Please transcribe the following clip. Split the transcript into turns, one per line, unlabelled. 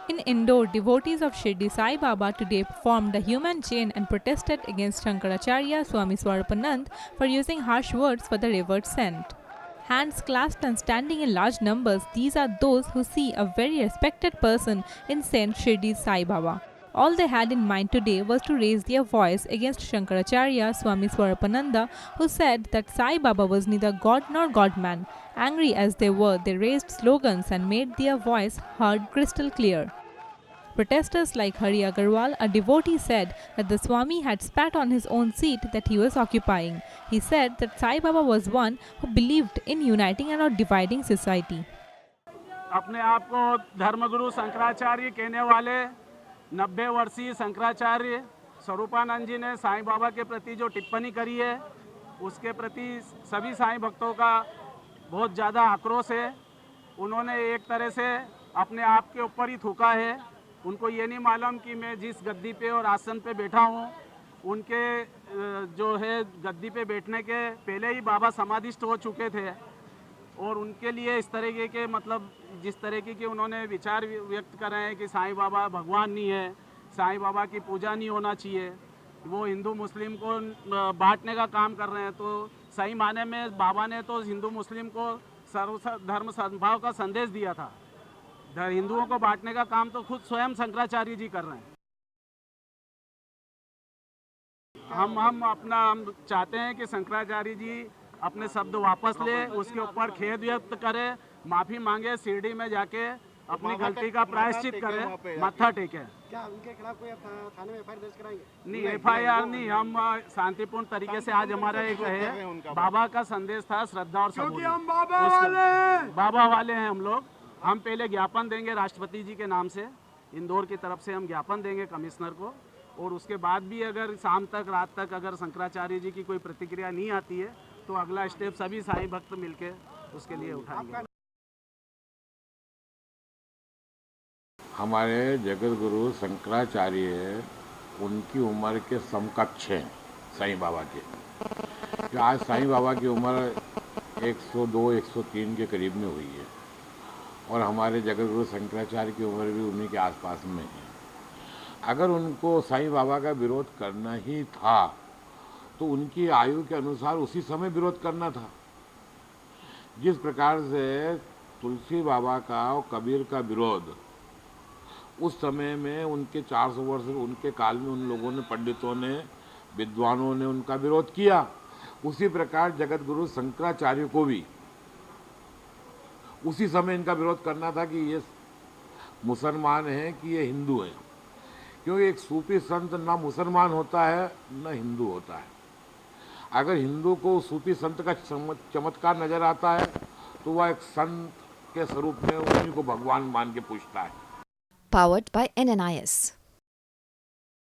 In Indore, devotees of Shirdi Sai Baba today formed a human chain and protested against Shankaracharya Swami Swarupanand for using harsh words for the revered saint. Hands clasped and standing in large numbers, these are those who see a very respected person in Saint Shirdi Sai Baba. All they had in mind today was to raise their voice against Shankaracharya Swami Swarapananda, who said that Sai Baba was neither God nor God-man. Angry as they were, they raised slogans and made their voice heard crystal clear. Protesters like Hari Agarwal, a devotee, said that the Swami had spat on his own seat that he was occupying. He said that Sai Baba was one who believed in uniting and not dividing society.
अपने आप को धर्मगुरु शंकराचार्य कहने वाले 90 वर्षीय शंकराचार्य स्वरूपानंद जी ने साईं बाबा के प्रति जो टिप्पणी करी है, उसके प्रति सभी साईं भक्तों का बहुत ज़्यादा आक्रोश है। उन्होंने एक तरह से अपने आप के ऊपर ही थूका है। उनको ये नहीं मालूम कि मैं जिस गद्दी पे और आसन पे बैठा हूँ, उनके जो है गद्दी पे बैठने के पहले ही बाबा समाधिस्थ हो चुके थे और उनके लिए इस तरीके के मतलब जिस तरीके के उन्होंने विचार व्यक्त कर रहे हैं कि साईं बाबा भगवान नहीं है, साईं बाबा की पूजा नहीं होना चाहिए, वो हिंदू मुस्लिम को बांटने का काम कर रहे हैं। तो सही माने में बाबा ने तो हिंदू मुस्लिम को सर्वधर्म सद्भाव का संदेश दिया था। हिंदुओं को बांटने का काम तो खुद स्वयं शंकराचार्य जी कर रहे हैं। हम चाहते हैं कि शंकराचार्य जी अपने शब्द वापस ले, उसके ऊपर खेद व्यक्त करे, माफी मांगे, शिरडी में जाके अपनी गलती का प्रायश्चित करे, मत्था टेके।
क्या उनके खिलाफ कोई थाने में एफआईआर दर्ज कराएंगे?
नहीं, एफआईआर नहीं, हम शांतिपूर्ण तरीके से आज हमारा एक है बाबा का संदेश था, श्रद्धा और सबूत।
हम बाबा
वाले हैं हम लोग। हम पहले ज्ञापन देंगे राष्ट्रपति जी के नाम से, इंदौर की तरफ से हम ज्ञापन देंगे कमिश्नर को, और उसके बाद भी अगर शाम तक रात तक अगर शंकराचार्य जी की कोई प्रतिक्रिया नहीं आती है तो अगला स्टेप सभी साईं भक्त मिलके उसके लिए उठाएंगे।
हमारे जगत गुरु शंकराचार्य उनकी उम्र के समकक्ष हैं साईं बाबा के। आज साईं बाबा की उम्र 102-103 के करीब में हुई है और हमारे जगत गुरु शंकराचार्य की उम्र भी उन्हीं के आसपास में है। अगर उनको साईं बाबा का विरोध करना ही था तो उनकी आयु के अनुसार उसी समय विरोध करना था। जिस प्रकार से तुलसी बाबा का और कबीर का विरोध उस समय में उनके 400 वर्ष उनके काल में उन लोगों ने, पंडितों ने, विद्वानों ने उनका विरोध किया, उसी प्रकार जगत गुरु शंकराचार्य को भी उसी समय इनका विरोध करना था कि ये मुसलमान हैं कि ये हिंदू हैं। क्योंकि एक सूफी संत ना मुसलमान होता है न हिंदू होता है। अगर हिंदू को सूफी संत का चमत्कार नजर आता है तो वह एक संत के स्वरूप में उन्हीं को भगवान मान के पूछता है।
Powered by NNIS.